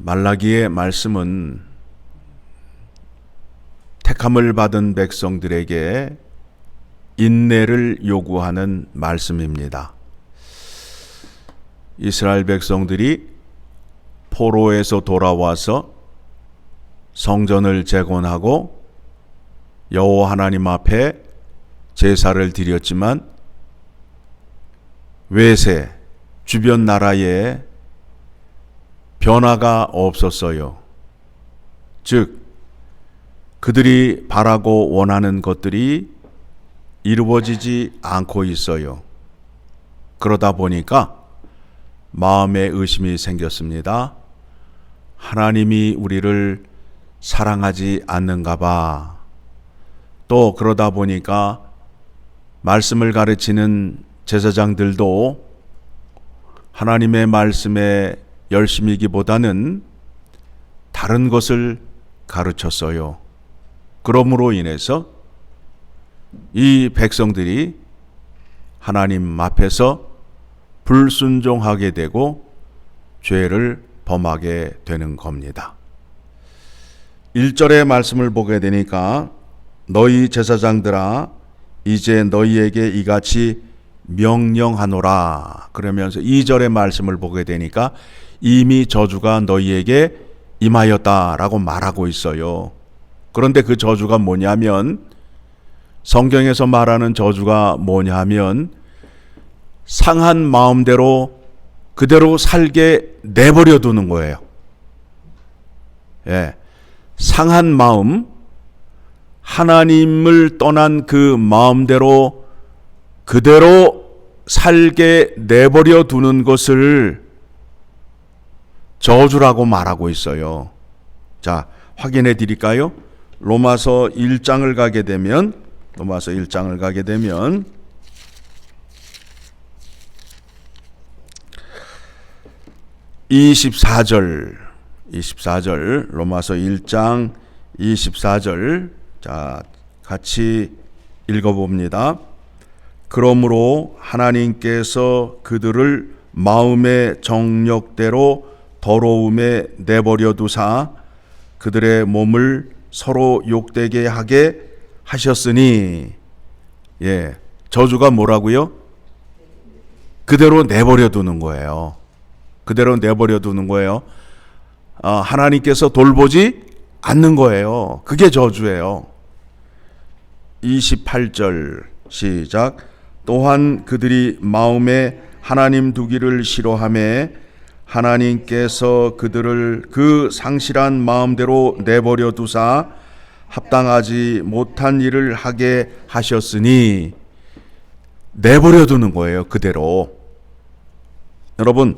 말라기의 말씀은 택함을 받은 백성들에게 인내를 요구하는 말씀입니다. 이스라엘 백성들이 포로에서 돌아와서 성전을 재건하고 여호와 하나님 앞에 제사를 드렸지만 외세 주변 나라에 변화가 없었어요. 즉 그들이 바라고 원하는 것들이 이루어지지 않고 있어요. 그러다 보니까 마음에 의심이 생겼습니다. 하나님이 우리를 사랑하지 않는가 봐. 또 그러다 보니까 말씀을 가르치는 제사장들도 하나님의 말씀에 열심이기보다는 다른 것을 가르쳤어요. 그러므로 인해서 이 백성들이 하나님 앞에서 불순종하게 되고 죄를 범하게 되는 겁니다. 1절의 말씀을 보게 되니까 너희 제사장들아 이제 너희에게 이같이 명령하노라 그러면서 2절의 말씀을 보게 되니까 이미 저주가 너희에게 임하였다라고 말하고 있어요. 그런데 그 저주가 뭐냐면 성경에서 말하는 저주가 뭐냐면 상한 마음대로 그대로 살게 내버려 두는 거예요. 예, 상한 마음, 하나님을 떠난 그 마음대로 그대로 살게 내버려 두는 것을 저주라고 말하고 있어요. 자, 확인해 드릴까요? 로마서 1장을 가게 되면 24절 로마서 1장 24절 자, 같이 읽어봅니다. 그러므로 하나님께서 그들을 마음의 정욕대로 더러움에 내버려 두사 그들의 몸을 서로 욕되게 하게 하셨으니 예, 저주가 뭐라고요? 그대로 내버려 두는 거예요. 그대로 내버려 두는 거예요. 하나님께서 돌보지 않는 거예요. 그게 저주예요. 28절 시작. 또한 그들이 마음에 하나님 두기를 싫어하며 하나님께서 그들을 그 상실한 마음대로 내버려 두사 합당하지 못한 일을 하게 하셨으니 내버려 두는 거예요. 그대로. 여러분,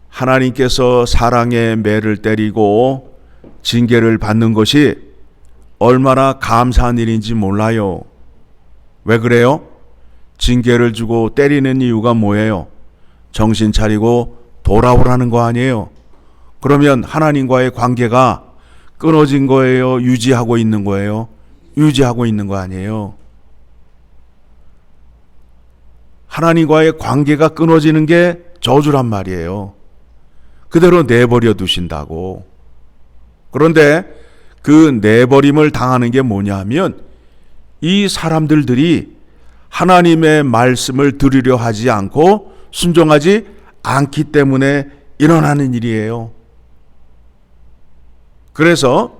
하나님께서 사랑의 매를 때리고 징계를 받는 것이 얼마나 감사한 일인지 몰라요. 왜 그래요? 징계를 주고 때리는 이유가 뭐예요? 정신 차리고 돌아오라는 거 아니에요? 그러면 하나님과의 관계가 끊어진 거예요? 유지하고 있는 거예요? 유지하고 있는 거 아니에요? 하나님과의 관계가 끊어지는 게 저주란 말이에요. 그대로 내버려 두신다고. 그런데 그 내버림을 당하는 게 뭐냐 하면 이 사람들이 하나님의 말씀을 들으려 하지 않고 순종하지 않기 때문에 일어나는 일이에요. 그래서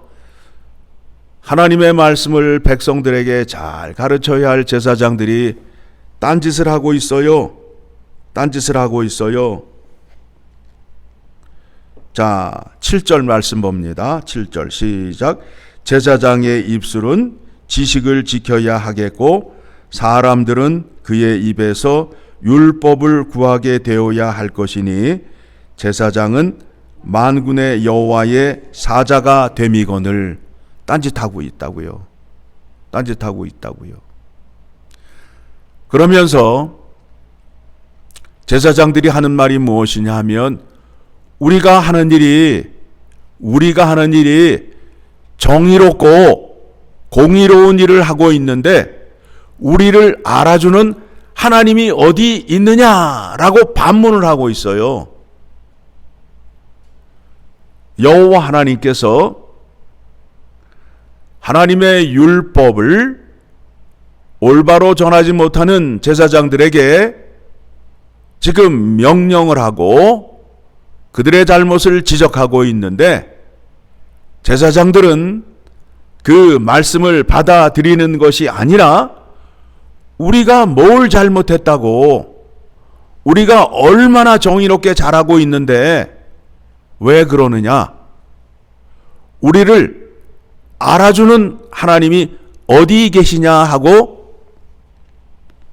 하나님의 말씀을 백성들에게 잘 가르쳐야 할 제사장들이 딴짓을 하고 있어요. 자, 7절 말씀 봅니다. 7절 시작. 제사장의 입술은 지식을 지켜야 하겠고 사람들은 그의 입에서 율법을 구하게 되어야 할 것이니 제사장은 만군의 여호와의 사자가 됨이거늘. 딴짓하고 있다고요. 그러면서 제사장들이 하는 말이 무엇이냐 하면 우리가 하는 일이 정의롭고 공의로운 일을 하고 있는데 우리를 알아주는 하나님이 어디 있느냐라고 반문을 하고 있어요. 여호와 하나님께서 하나님의 율법을 올바로 전하지 못하는 제사장들에게 지금 명령을 하고 그들의 잘못을 지적하고 있는데, 제사장들은 그 말씀을 받아들이는 것이 아니라 우리가 뭘 잘못했다고, 우리가 얼마나 정의롭게 잘하고 있는데 왜 그러느냐, 우리를 알아주는 하나님이 어디 계시냐 하고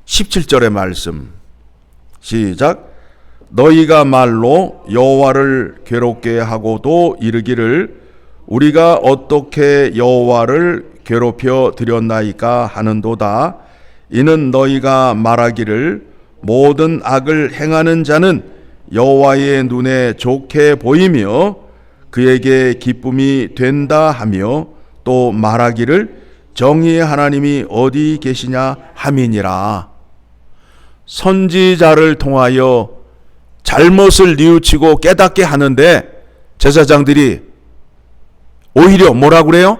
17절의 말씀 시작. 너희가 말로 여호와를 괴롭게 하고도 이르기를 우리가 어떻게 여호와를 괴롭혀 드렸나이까 하는도다. 이는 너희가 말하기를 모든 악을 행하는 자는 여호와의 눈에 좋게 보이며 그에게 기쁨이 된다 하며, 또 말하기를 정의의 하나님이 어디 계시냐 함이니라. 선지자를 통하여 잘못을 뉘우치고 깨닫게 하는데 제사장들이 오히려 뭐라 그래요?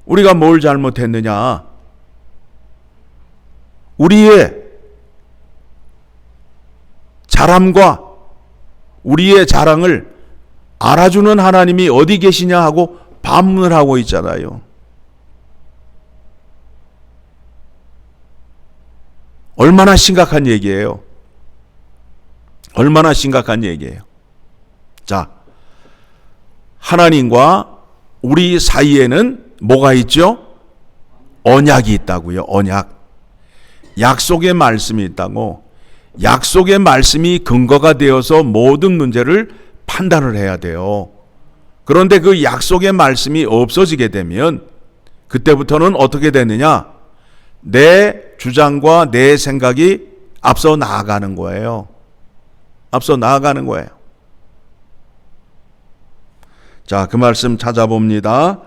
우리가 뭘 잘못했느냐, 우리의 잘함과 우리의 자랑을 알아주는 하나님이 어디 계시냐 하고 반문을 하고 있잖아요. 얼마나 심각한 얘기예요. 얼마나 심각한 얘기예요. 자, 하나님과 우리 사이에는 뭐가 있죠? 언약이 있다고요. 언약. 약속의 말씀이 있다고. 약속의 말씀이 근거가 되어서 모든 문제를 판단을 해야 돼요. 그런데 그 약속의 말씀이 없어지게 되면 그때부터는 어떻게 되느냐? 내 주장과 내 생각이 앞서 나아가는 거예요. 앞서 나아가는 거예요. 자, 그 말씀 찾아봅니다.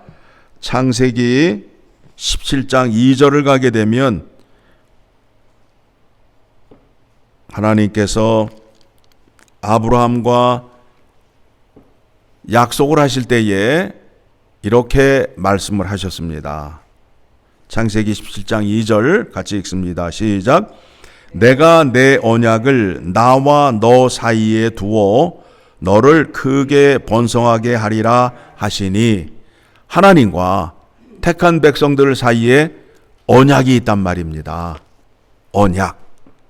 창세기 17장 2절을 가게 되면 하나님께서 아브라함과 약속을 하실 때에 이렇게 말씀을 하셨습니다. 창세기 17장 2절 같이 읽습니다. 시작. 내가 내 언약을 나와 너 사이에 두어 너를 크게 번성하게 하리라 하시니, 하나님과 택한 백성들 사이에 언약이 있단 말입니다. 언약.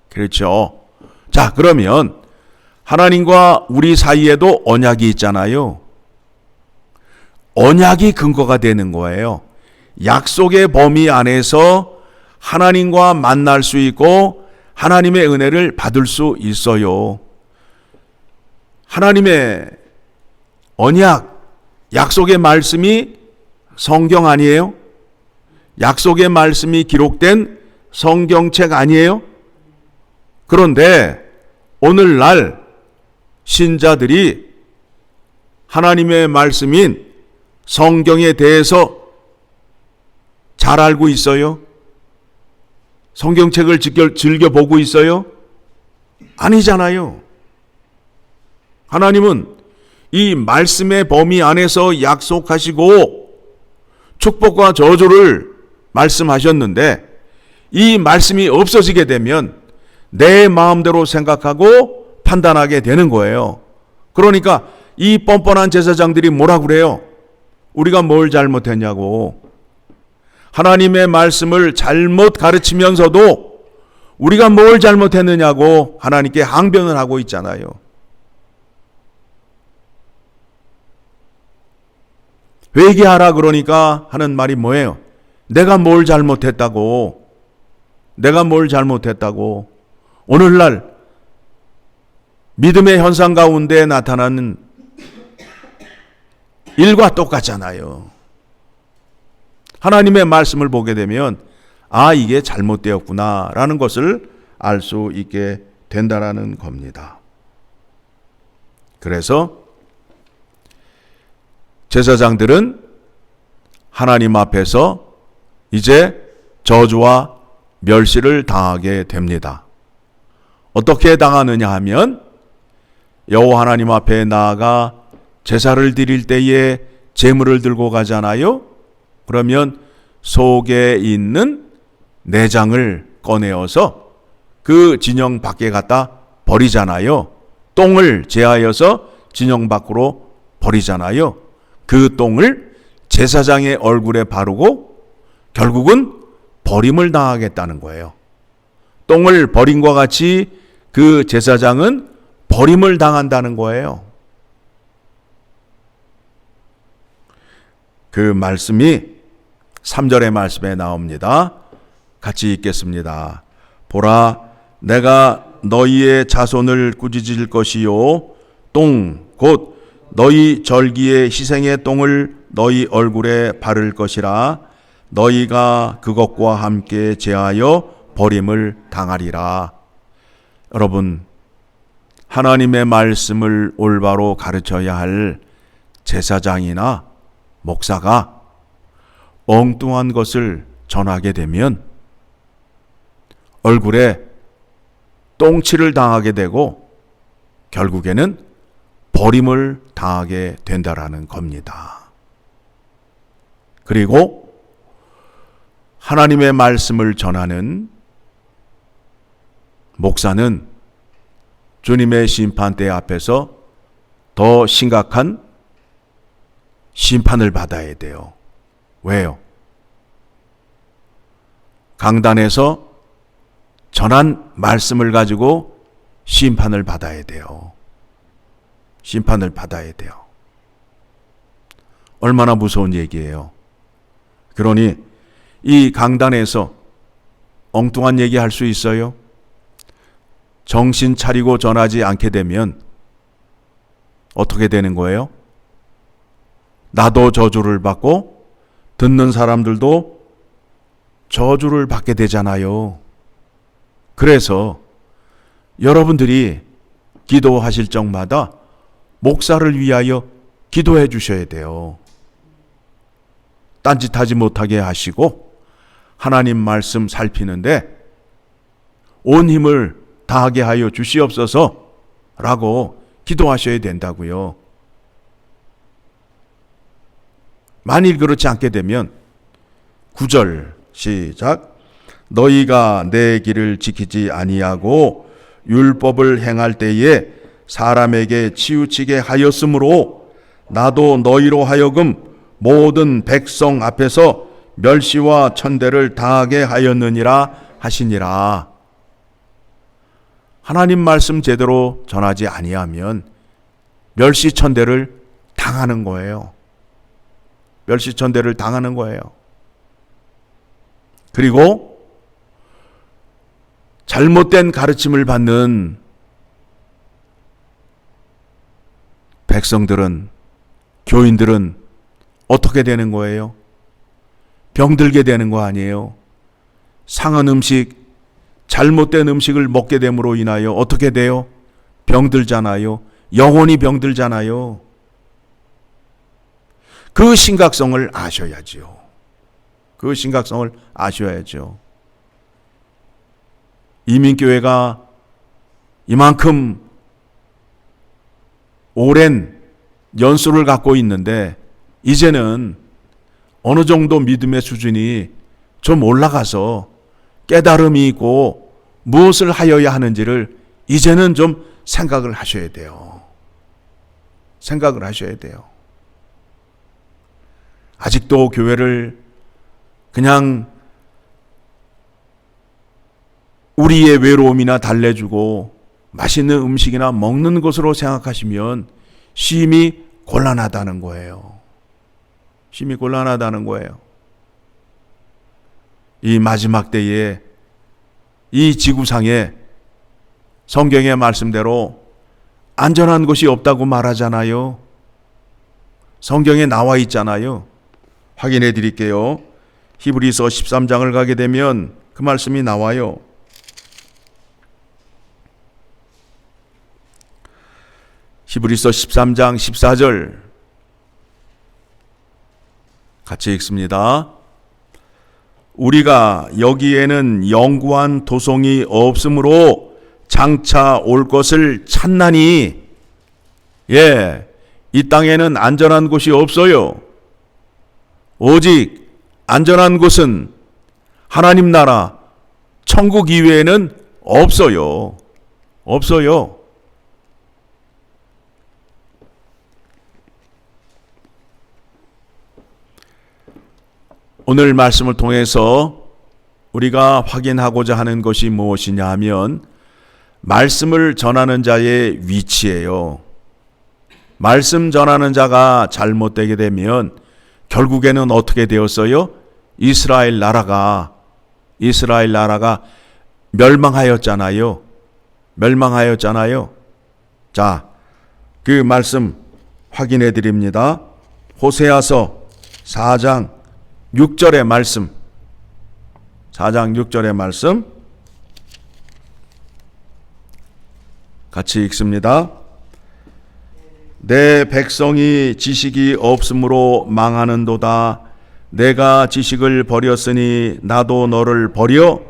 그렇죠. 자, 그러면 하나님과 우리 사이에도 언약이 있잖아요. 언약이 근거가 되는 거예요. 약속의 범위 안에서 하나님과 만날 수 있고 하나님의 은혜를 받을 수 있어요. 하나님의 언약, 약속의 말씀이 성경 아니에요? 약속의 말씀이 기록된 성경책 아니에요? 그런데 오늘날 신자들이 하나님의 말씀인 성경에 대해서 잘 알고 있어요? 성경책을 즐겨보고 있어요? 아니잖아요. 하나님은 이 말씀의 범위 안에서 약속하시고 축복과 저주를 말씀하셨는데, 이 말씀이 없어지게 되면 내 마음대로 생각하고 판단하게 되는 거예요. 그러니까 이 뻔뻔한 제사장들이 뭐라 그래요? 우리가 뭘 잘못했냐고. 하나님의 말씀을 잘못 가르치면서도 우리가 뭘 잘못했느냐고 하나님께 항변을 하고 있잖아요. 회개하라 그러니까 하는 말이 뭐예요? 내가 뭘 잘못했다고. 내가 뭘 잘못했다고. 오늘날 믿음의 현상 가운데 나타나는 일과 똑같잖아요. 하나님의 말씀을 보게 되면 아, 이게 잘못되었구나 라는 것을 알 수 있게 된다라는 겁니다. 그래서 제사장들은 하나님 앞에서 이제 저주와 멸시를 당하게 됩니다. 어떻게 당하느냐 하면 여호와 하나님 앞에 나아가 제사를 드릴 때에 제물을 들고 가잖아요. 그러면 속에 있는 내장을 꺼내어서 그 진영 밖에 갖다 버리잖아요. 똥을 제하여서 진영 밖으로 버리잖아요. 그 똥을 제사장의 얼굴에 바르고 결국은 버림을 당하겠다는 거예요. 똥을 버림과 같이 그 제사장은 버림을 당한다는 거예요. 그 말씀이 3절의 말씀에 나옵니다. 같이 읽겠습니다. 보라, 내가 너희의 자손을 꾸짖을 것이요 똥 곧 너희 절기의 희생의 똥을 너희 얼굴에 바를 것이라. 너희가 그것과 함께 제하여 버림을 당하리라. 여러분, 하나님의 말씀을 올바로 가르쳐야 할 제사장이나 목사가 엉뚱한 것을 전하게 되면 얼굴에 똥칠을 당하게 되고 결국에는 버림을 당하게 된다라는 겁니다. 그리고 하나님의 말씀을 전하는 목사는 주님의 심판대 앞에서 더 심각한 심판을 받아야 돼요. 왜요? 강단에서 전한 말씀을 가지고 심판을 받아야 돼요. 심판을 받아야 돼요. 얼마나 무서운 얘기예요. 그러니 이 강단에서 엉뚱한 얘기 할 수 있어요? 정신 차리고 전하지 않게 되면 어떻게 되는 거예요? 나도 저주를 받고 듣는 사람들도 저주를 받게 되잖아요. 그래서 여러분들이 기도하실 적마다 목사를 위하여 기도해 주셔야 돼요. 딴짓하지 못하게 하시고 하나님 말씀 살피는데 온 힘을 다하게 하여 주시옵소서 라고 기도하셔야 된다고요. 만일 그렇지 않게 되면 9절 시작. 너희가 내 길을 지키지 아니하고 율법을 행할 때에 사람에게 치우치게 하였으므로 나도 너희로 하여금 모든 백성 앞에서 멸시와 천대를 당하게 하였느니라 하시니라. 하나님 말씀 제대로 전하지 아니하면 멸시 천대를 당하는 거예요. 멸시 천대를 당하는 거예요. 그리고 잘못된 가르침을 받는 백성들은, 교인들은 어떻게 되는 거예요? 병들게 되는 거 아니에요? 상한 음식, 잘못된 음식을 먹게 됨으로 인하여 어떻게 돼요? 병들잖아요. 영혼이 병들잖아요. 그 심각성을 아셔야죠. 그 심각성을 아셔야죠. 이민교회가 이만큼 오랜 연수를 갖고 있는데 이제는 어느 정도 믿음의 수준이 좀 올라가서 깨달음이 있고 무엇을 하여야 하는지를 이제는 좀 생각을 하셔야 돼요. 생각을 하셔야 돼요. 아직도 교회를 그냥 우리의 외로움이나 달래주고 맛있는 음식이나 먹는 것으로 생각하시면 심히 곤란하다는 거예요. 심히 곤란하다는 거예요. 이 마지막 때에 이 지구상에 성경의 말씀대로 안전한 곳이 없다고 말하잖아요. 성경에 나와 있잖아요. 확인해 드릴게요. 히브리서 13장을 가게 되면 그 말씀이 나와요. 히브리서 13장 14절 같이 읽습니다. 우리가 여기에는 영구한 도성이 없으므로 장차 올 것을 찾나니, 이 땅에는 안전한 곳이 없어요. 오직 안전한 곳은 하나님 나라, 천국 이외에는 없어요. 없어요. 오늘 말씀을 통해서 우리가 확인하고자 하는 것이 무엇이냐 하면 말씀을 전하는 자의 위치예요. 말씀 전하는 자가 잘못되게 되면 결국에는 어떻게 되었어요? 이스라엘 나라가 멸망하였잖아요. 멸망하였잖아요. 자, 그 말씀 확인해 드립니다. 호세아서 4장 6절의 말씀. 4장 6절의 말씀 같이 읽습니다. 내 백성이 지식이 없으므로 망하는도다. 내가 지식을 버렸으니 나도 너를 버려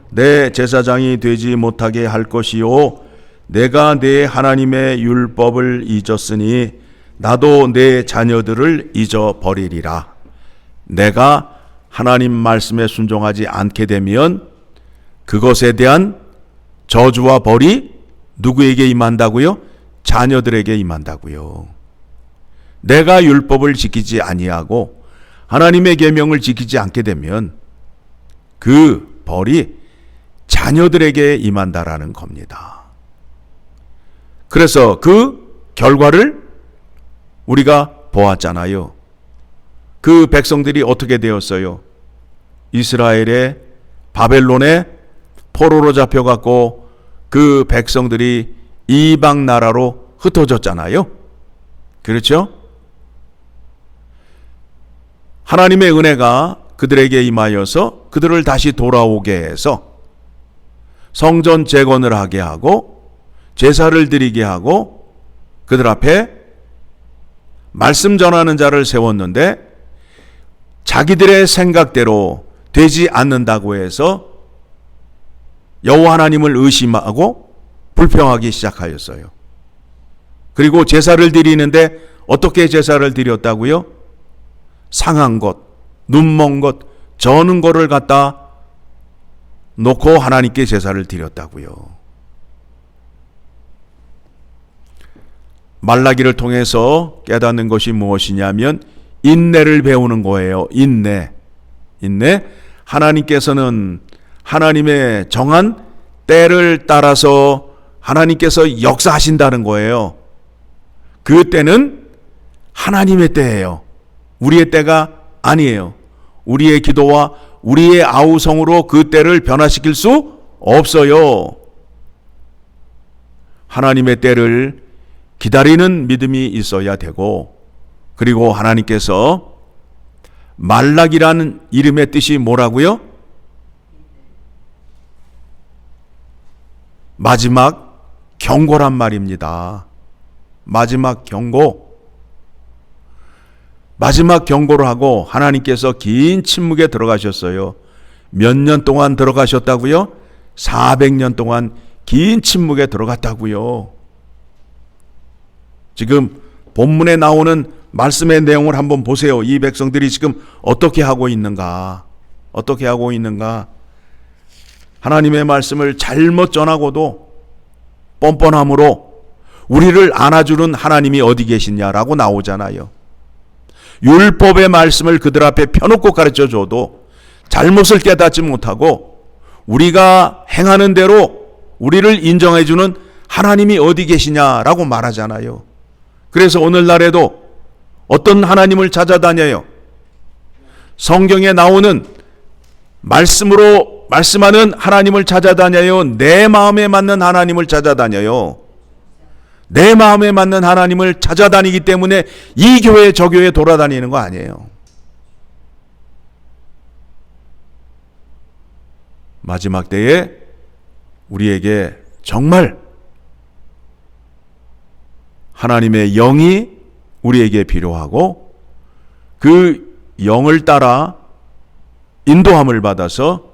내 제사장이 되지 못하게 할 것이요. 내가 내 하나님의 율법을 잊었으니 나도 내 자녀들을 잊어버리리라. 내가 하나님 말씀에 순종하지 않게 되면 그것에 대한 저주와 벌이 누구에게 임한다고요? 자녀들에게 임한다고요. 내가 율법을 지키지 아니하고 하나님의 계명을 지키지 않게 되면 그 벌이 자녀들에게 임한다라는 겁니다. 그래서 그 결과를 우리가 보았잖아요. 그 백성들이 어떻게 되었어요? 이스라엘의 바벨론의 포로로 잡혀갖고 그 백성들이 이방 나라로 흩어졌잖아요. 그렇죠? 하나님의 은혜가 그들에게 임하여서 그들을 다시 돌아오게 해서 성전 재건을 하게 하고 제사를 드리게 하고 그들 앞에 말씀 전하는 자를 세웠는데 자기들의 생각대로 되지 않는다고 해서 여호와 하나님을 의심하고 불평하기 시작하였어요. 그리고 제사를 드리는데 어떻게 제사를 드렸다고요? 상한 것, 눈먼 것, 저는 것을 갖다 놓고 하나님께 제사를 드렸다고요. 말라기를 통해서 깨닫는 것이 무엇이냐면 인내를 배우는 거예요. 인내. 하나님께서는 하나님의 정한 때를 따라서 하나님께서 역사하신다는 거예요. 그 때는 하나님의 때예요. 우리의 때가 아니에요. 우리의 기도와 우리의 아우성으로 그 때를 변화시킬 수 없어요. 하나님의 때를 기다리는 믿음이 있어야 되고, 그리고 하나님께서 말라기라는 이름의 뜻이 뭐라고요? 마지막 경고란 말입니다. 마지막 경고. 마지막 경고를 하고 하나님께서 긴 침묵에 들어가셨어요. 몇 년 동안 들어가셨다고요? 400년 동안 긴 침묵에 들어갔다고요. 지금 본문에 나오는 말씀의 내용을 한번 보세요. 이 백성들이 지금 어떻게 하고 있는가? 어떻게 하고 있는가? 하나님의 말씀을 잘못 전하고도 뻔뻔함으로 우리를 안아주는 하나님이 어디 계시냐라고 나오잖아요. 율법의 말씀을 그들 앞에 펴놓고 가르쳐줘도 잘못을 깨닫지 못하고 우리가 행하는 대로 우리를 인정해주는 하나님이 어디 계시냐라고 말하잖아요. 그래서 오늘날에도 어떤 하나님을 찾아다녀요? 성경에 나오는 말씀으로 말씀하는 하나님을 찾아다녀요? 내 마음에 맞는 하나님을 찾아다녀요? 내 마음에 맞는 하나님을 찾아다니기 때문에 이 교회 저 교회 돌아다니는 거 아니에요. 마지막 때에 우리에게 정말 하나님의 영이 우리에게 필요하고 그 영을 따라 인도함을 받아서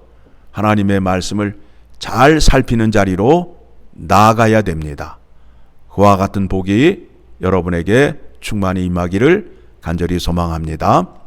하나님의 말씀을 잘 살피는 자리로 나아가야 됩니다. 그와 같은 복이 여러분에게 충만히 임하기를 간절히 소망합니다.